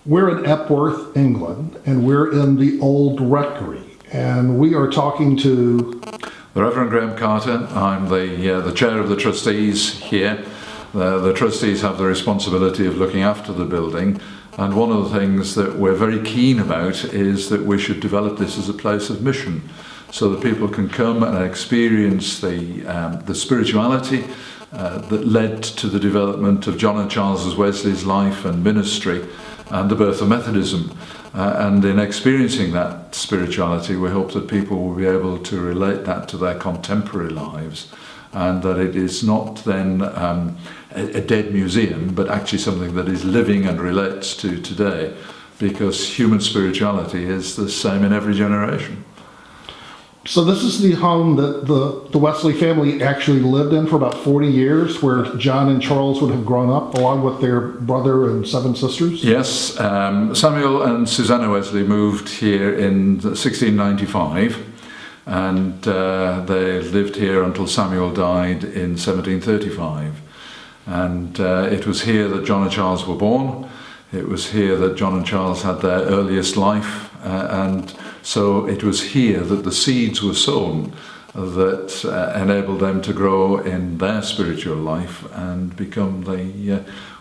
We're in Epworth, England, and we're in the Old Rectory, and we are talking to the Reverend Graham Carter. I'm the chair of the trustees here. The trustees have the responsibility of looking after the building, and one of the things that we're very keen about is that we should develop this as a place of mission, so that people can come and experience the spirituality that led to the development of John and Charles Wesley's life and ministry and the birth of Methodism. And in experiencing that spirituality, we hope that people will be able to relate that to their contemporary lives, and that it is not then a dead museum, but actually something that is living and relates to today, because human spirituality is the same in every generation. So this is the home that the Wesley family actually lived in for about 40 years, where John and Charles would have grown up along with their brother and 7 sisters? Yes, Samuel and Susanna Wesley moved here in 1695, and they lived here until Samuel died in 1735. And it was here that John and Charles were born. It was here that John and Charles had their earliest life, and so it was here that the seeds were sown that enabled them to grow in their spiritual life and become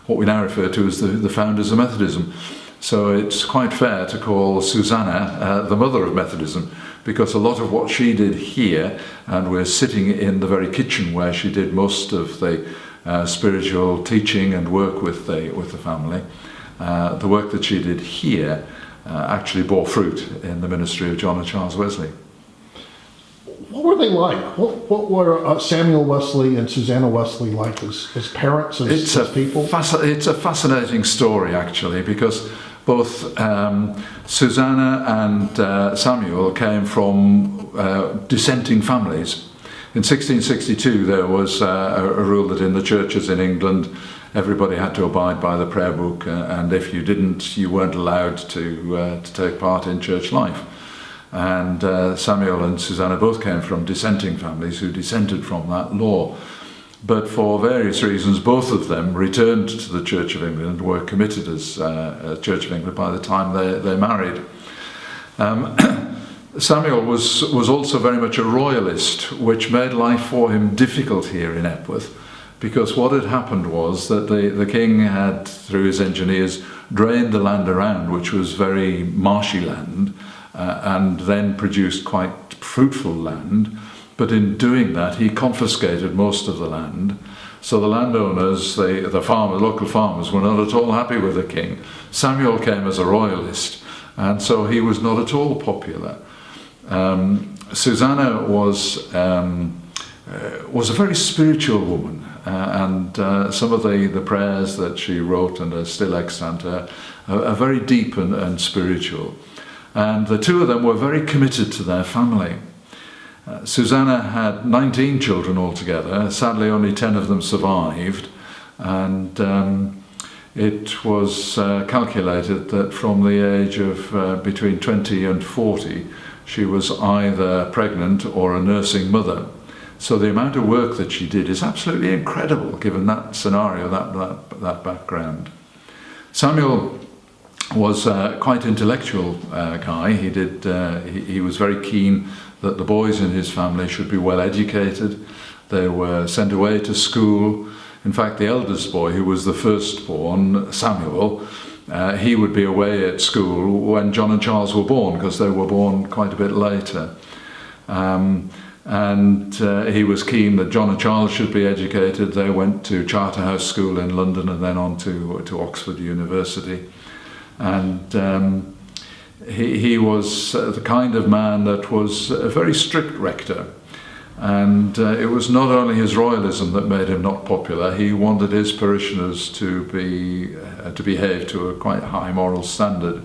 what we now refer to as the founders of Methodism. So it's quite fair to call Susanna the mother of Methodism, because a lot of what she did here, and we're sitting in the very kitchen where she did most of the spiritual teaching and work with the family, the work that she did here actually bore fruit in the ministry of John and Charles Wesley. What were they like? What were Samuel Wesley and Susanna Wesley like as parents, as people? It's a fascinating story, actually, because both Susanna and Samuel came from dissenting families. In 1662 there was a rule that in the churches in England everybody had to abide by the prayer book, and if you didn't, you weren't allowed to take part in church life. And Samuel and Susanna both came from dissenting families who dissented from that law. But for various reasons, both of them returned to the Church of England and were committed as Church of England by the time they married. Samuel was also very much a royalist, which made life for him difficult here in Epworth, because what had happened was that the king had, through his engineers, drained the land around, which was very marshy land, and then produced quite fruitful land. But in doing that, he confiscated most of the land. So the landowners, the farmers, local farmers, were not at all happy with the king. Samuel came as a royalist, and so he was not at all popular. Susanna was a very spiritual woman, and some of the prayers that she wrote and are still extant are very deep and spiritual. And the two of them were very committed to their family. Susanna had 19 children altogether. Sadly, only 10 of them survived, and it was calculated that from the age of between 20 and 40, she was either pregnant or a nursing mother. So the amount of work that she did is absolutely incredible, given that scenario, that background. Samuel was quite intellectual guy. He was very keen that the boys in his family should be well educated. They were sent away to school. In fact, the eldest boy, who was the firstborn, Samuel, he would be away at school when John and Charles were born, because they were born quite a bit later. And he was keen that John and Charles should be educated. They went to Charterhouse School in London and then on to Oxford University. And he was the kind of man that was a very strict rector. And it was not only his royalism that made him not popular. He wanted his parishioners to behave to a quite high moral standard.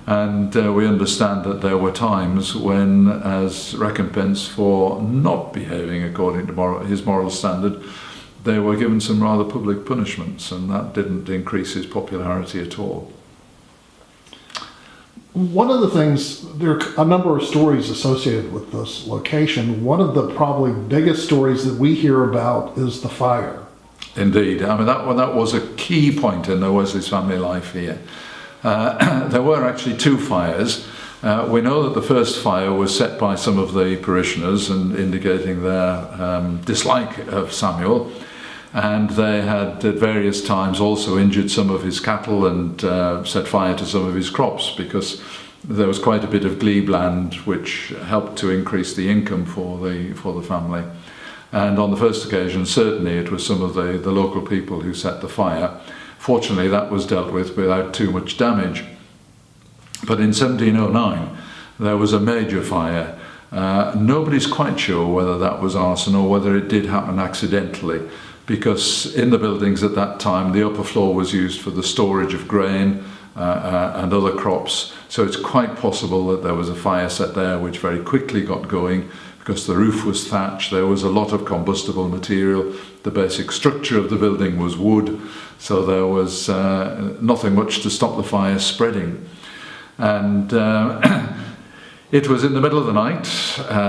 And we understand that there were times when, as recompense for not behaving according to his moral standard, they were given some rather public punishments, and that didn't increase his popularity at all. One of the things, there are a number of stories associated with this location. One of the probably biggest stories that we hear about is the fire. Indeed. I mean, that was a key point in the Wesley's family life here. There were actually two fires. We know that the first fire was set by some of the parishioners and indicating their dislike of Samuel, and they had at various times also injured some of his cattle and set fire to some of his crops, because there was quite a bit of glebe land which helped to increase the income for the family. And on the first occasion, certainly it was some of the local people who set the fire. Fortunately, that was dealt with without too much damage. But in 1709, there was a major fire. Nobody's quite sure whether that was arson or whether it did happen accidentally, because in the buildings at that time, the upper floor was used for the storage of grain and other crops. So it's quite possible that there was a fire set there which very quickly got going, because the roof was thatched, there was a lot of combustible material, the basic structure of the building was wood, so there was nothing much to stop the fire spreading. And it was in the middle of the night.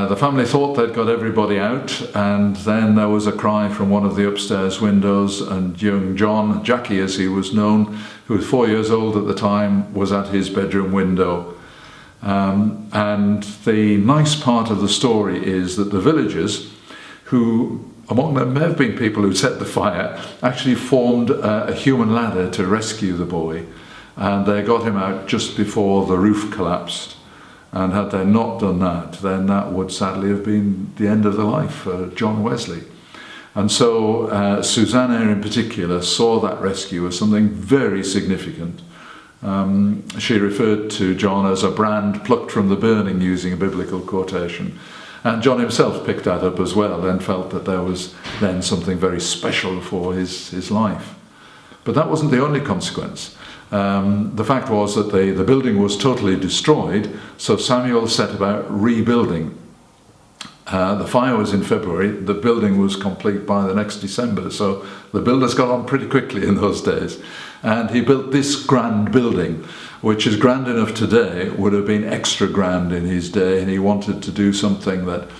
The family thought they'd got everybody out, and then there was a cry from one of the upstairs windows, and young John, Jackie as he was known, who was 4 years old at the time, was at his bedroom window. And the nice part of the story is that the villagers, who among them may have been people who set the fire, actually formed a human ladder to rescue the boy, and they got him out just before the roof collapsed. And had they not done that, then that would sadly have been the end of the life for John Wesley. And so Susanna in particular saw that rescue as something very significant. She referred to John as a brand plucked from the burning, using a biblical quotation. And John himself picked that up as well and felt that there was then something very special for his life. But that wasn't the only consequence. The fact was that the building was totally destroyed, so Samuel set about rebuilding. The fire was in February, the building was complete by the next December, so the builders got on pretty quickly in those days. And he built this grand building, which is grand enough today, would have been extra grand in his day, and he wanted to do something that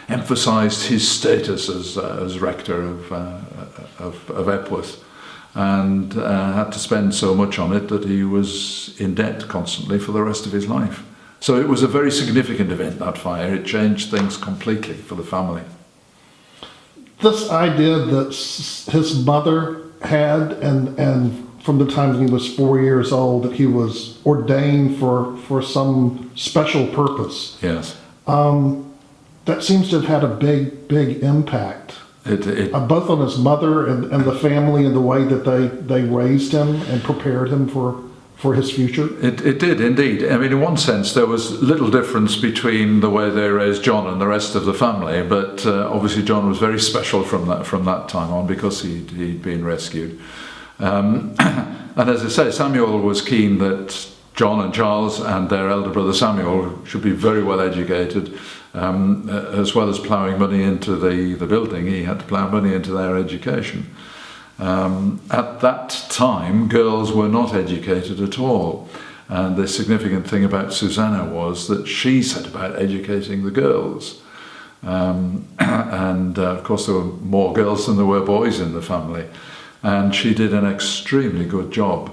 emphasised his status as rector of Epworth. And had to spend so much on it that he was in debt constantly for the rest of his life. So it was a very significant event, that fire. It changed things completely for the family. This idea that his mother had, and from the time he was 4 years old, that he was ordained for some special purpose. Yes. That seems to have had a big impact. Both on his mother and the family, and the way that they raised him and prepared him for his future. It did indeed. I mean, in one sense, there was little difference between the way they raised John and the rest of the family, but obviously John was very special from that time on, because he'd been rescued. And as I say, Samuel was keen that John and Charles and their elder brother Samuel should be very well educated. As well as ploughing money into the building, he had to plough money into their education. At that time, girls were not educated at all. And the significant thing about Susanna was that she set about educating the girls. And of course, there were more girls than there were boys in the family. And she did an extremely good job.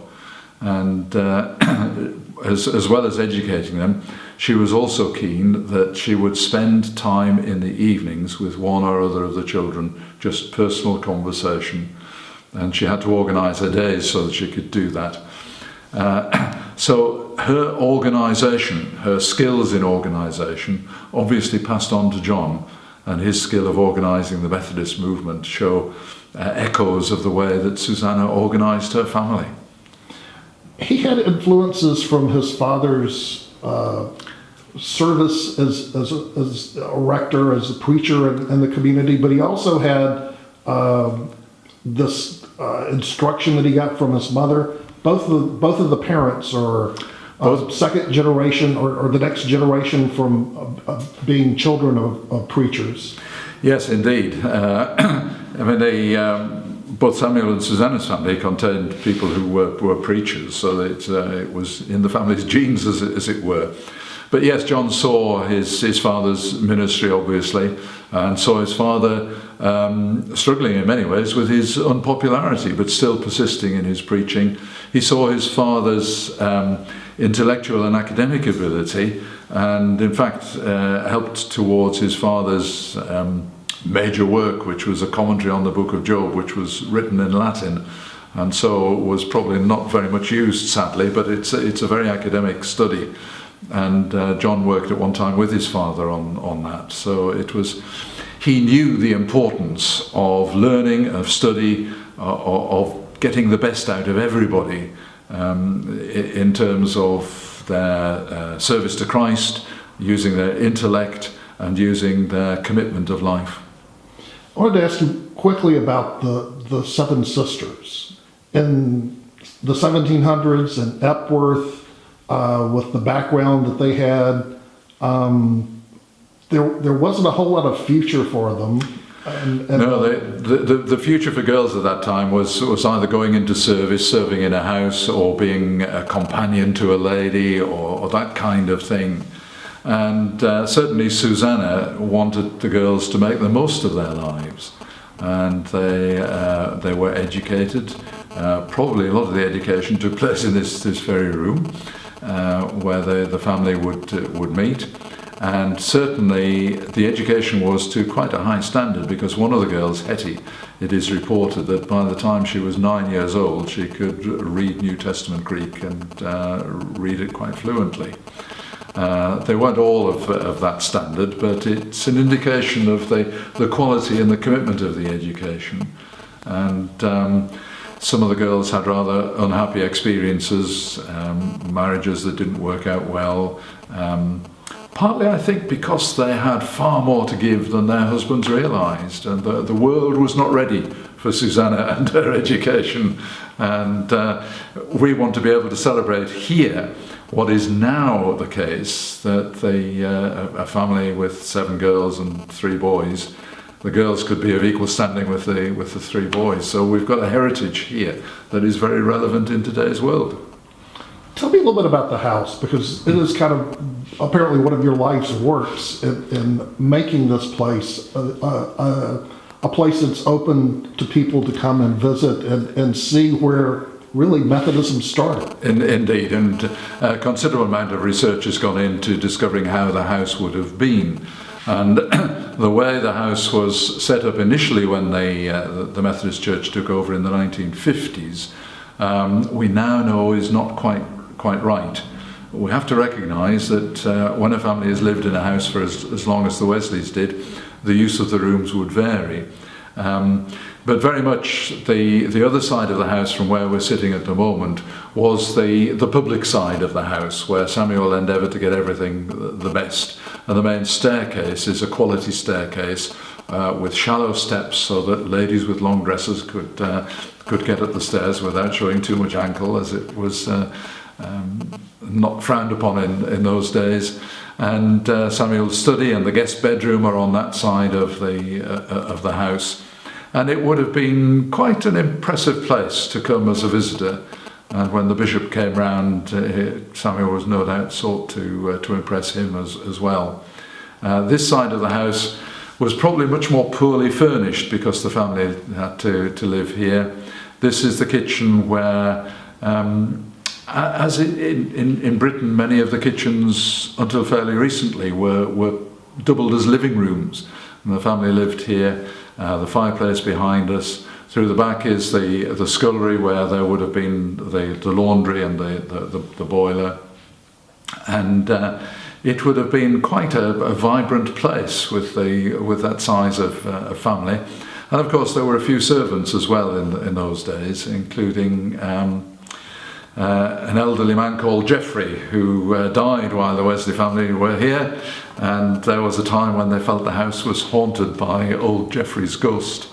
And as well as educating them, she was also keen that she would spend time in the evenings with one or other of the children, just personal conversation. And she had to organise her days so that she could do that. So her organisation, her skills in organisation, obviously passed on to John, and his skill of organising the Methodist movement show echoes of the way that Susanna organised her family. He had influences from his father's service as a rector, as a preacher in the community, but he also had this instruction that he got from his mother. Both of the parents are second generation or the next generation from being children of preachers. Yes, indeed. I mean, both Samuel and Susanna's family contained people who were preachers, so that it was in the family's genes, as it were. But yes, John saw his father's ministry, obviously, and saw his father struggling in many ways with his unpopularity, but still persisting in his preaching. He saw his father's intellectual and academic ability, and in fact helped towards his father's major work, which was a commentary on the book of Job, which was written in Latin, and so was probably not very much used, sadly, but it's a very academic study. And John worked at one time with his father on that. So he knew the importance of learning, of study, of getting the best out of everybody in terms of their service to Christ, using their intellect and using their commitment of life. I wanted to ask you quickly about the Seven Sisters. In the 1700s in Epworth, with the background that they had, there wasn't a whole lot of future for them. No, the future for girls at that time was either going into service, serving in a house, or being a companion to a lady, or that kind of thing. And certainly Susanna wanted the girls to make the most of their lives, and they were educated. Probably a lot of the education took place in this very room, where the family would meet. And certainly the education was to quite a high standard, because one of the girls, Hetty, it is reported that by the time she was 9 years old, she could read New Testament Greek and read it quite fluently. They weren't all of that standard, but it's an indication of the quality and the commitment of the education. And some of the girls had rather unhappy experiences, marriages that didn't work out well. Partly, I think, because they had far more to give than their husbands realised, and the world was not ready for Susanna and her education. And we want to be able to celebrate here what is now the case, that a family with 7 girls and 3 boys, the girls could be of equal standing with the 3 boys. So we've got a heritage here that is very relevant in today's world. Tell me a little bit about the house, because it is kind of apparently one of your life's works in making this place a place that's open to people to come and visit and see where really Methodism started. Indeed, and a considerable amount of research has gone into discovering how the house would have been. And the way the house was set up initially when the Methodist Church took over in the 1950s, we now know is not quite right. We have to recognise that when a family has lived in a house for as long as the Wesleys did, the use of the rooms would vary. But very much the other side of the house from where we're sitting at the moment was the public side of the house, where Samuel endeavoured to get everything the best. And the main staircase is a quality staircase with shallow steps, so that ladies with long dresses could get up the stairs without showing too much ankle, as it was not frowned upon in those days. And Samuel's study and the guest bedroom are on that side of the house. And it would have been quite an impressive place to come as a visitor. And when the bishop came round, Samuel was no doubt sought to impress him as well. This side of the house was probably much more poorly furnished, because the family had to live here. This is the kitchen where, as in Britain, many of the kitchens until fairly recently were doubled as living rooms. And the family lived here. The fireplace behind us. Through the back is the scullery, where there would have been the laundry and the boiler. And it would have been quite a vibrant place with that size of family. And of course there were a few servants as well in those days, including an elderly man called Geoffrey, who died while the Wesley family were here. And there was a time when they felt the house was haunted by old Geoffrey's ghost,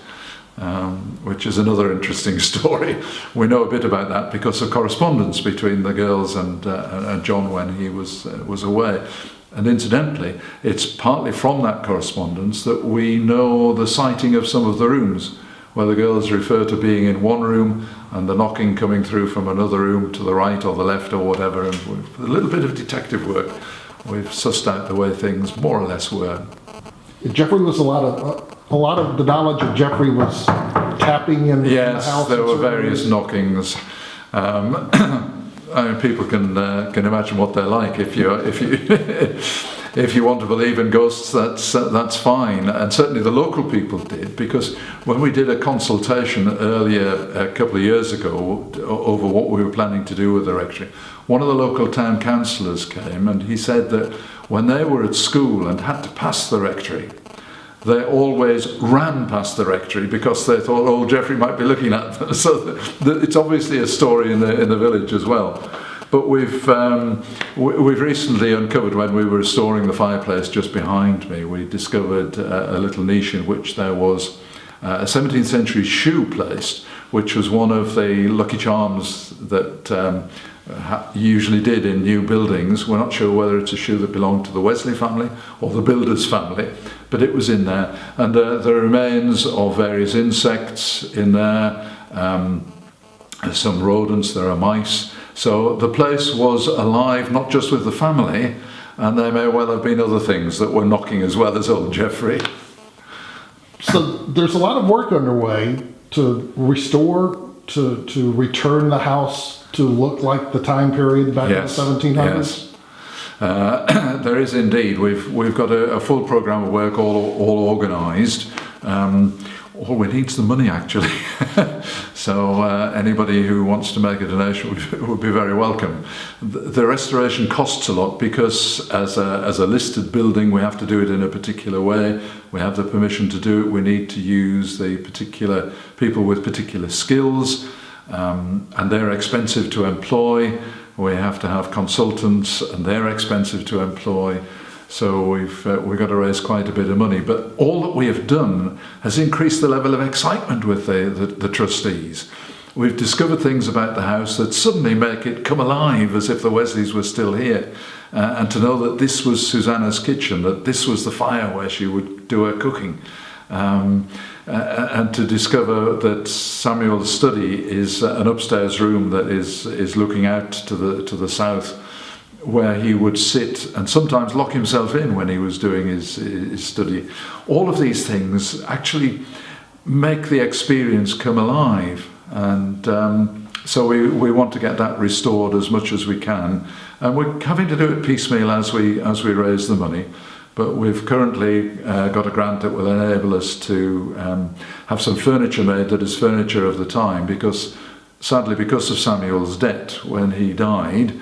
which is another interesting story. We know a bit about that because of correspondence between the girls and John when he was away. And incidentally, it's partly from that correspondence that we know the sighting of some of the rooms, where the girls refer to being in one room and the knocking coming through from another room to the right or the left or whatever. And with a little bit of detective work, we've sussed out the way things more or less were. Jeffrey was a lot of the knowledge of Jeffrey was tapping in the house. Yes, there were various knockings. I mean, people can imagine what they're like. If you if you want to believe in ghosts, that's fine. And certainly the local people did, because when we did a consultation earlier, a couple of years ago, over what we were planning to do with the rectory, one of the local town councillors came and he said that when they were at school and had to pass the rectory, they always ran past the rectory because they thought old Jeffrey might be looking at them. So it's obviously a story in the village as well. But we've recently uncovered, when we were restoring the fireplace just behind me, we discovered a little niche in which there was a 17th century shoe placed, which was one of the lucky charms that usually did in new buildings. We're not sure whether it's a shoe that belonged to the Wesley family or the builder's family, but it was in there. And the remains of various insects in there, some rodents, there are mice. So the place was alive, not just with the family, and there may well have been other things that were knocking as well as old Jeffrey. So there's a lot of work underway to restore, to return the house to look like the time period back in the 1700s? Yes. There is indeed. We've got a full programme of work all organised. All we need is the money, actually. So anybody who wants to make a donation would be very welcome. The restoration costs a lot because as a listed building we have to do it in a particular way. We have the permission to do it. We need to use the particular people with particular skills, and they're expensive to employ. We have to have consultants and they're expensive to employ. So we've got to raise quite a bit of money, but all that we have done has increased the level of excitement with the trustees. We've discovered things about the house that suddenly make it come alive, as if the Wesleys were still here, and to know that this was Susanna's kitchen, that this was the fire where she would do her cooking, and to discover that Samuel's study is an upstairs room that is looking out to the south, where he would sit and sometimes lock himself in when he was doing his study. All of these things actually make the experience come alive, and so we want to get that restored as much as we can, and we're having to do it piecemeal as we raise the money. But we've currently got a grant that will enable us to have some furniture made that is furniture of the time, because sadly, because of Samuel's debt when he died,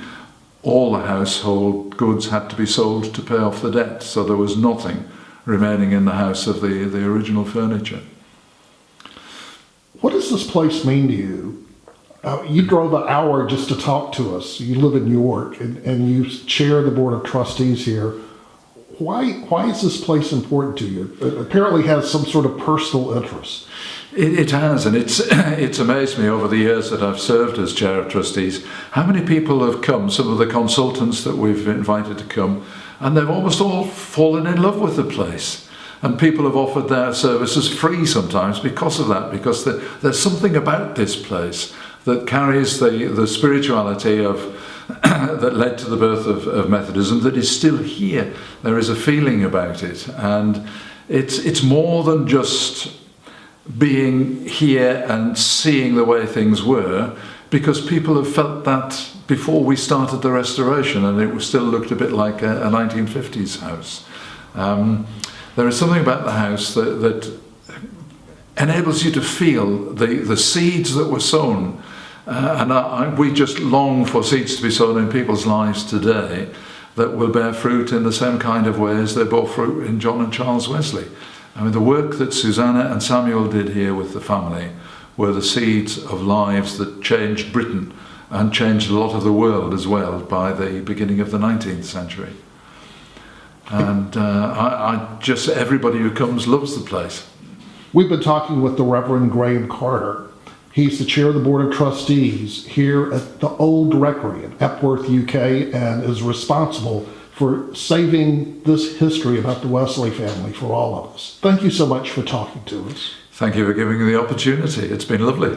all the household goods had to be sold to pay off the debt, so there was nothing remaining in the house of the original furniture. What does this place mean to you? You drove an hour just to talk to us. You live in York, and you chair the Board of Trustees here. Why is this place important to you? It apparently has some sort of personal interest. It has, and it's amazed me over the years that I've served as chair of trustees, how many people have come, some of the consultants that we've invited to come, and they've almost all fallen in love with the place. And people have offered their services free sometimes because of that, because there's something about this place that carries the spirituality of that led to the birth of Methodism that is still here. There is a feeling about it, and it's more than just being here and seeing the way things were, because people have felt that before we started the restoration, and it still looked a bit like a 1950s house. There is something about the house that enables you to feel the seeds that were sown, and we just long for seeds to be sown in people's lives today that will bear fruit in the same kind of way as they bore fruit in John and Charles Wesley. I mean, the work that Susanna and Samuel did here with the family were the seeds of lives that changed Britain and changed a lot of the world as well by the beginning of the 19th century. And I just, everybody who comes loves the place. We've been talking with the Reverend Graham Carter. He's the chair of the Board of Trustees here at the Old Rectory in Epworth, UK, and is responsible for saving this history about the Wesley family for all of us. Thank you so much for talking to us. Thank you for giving me the opportunity. It's been lovely.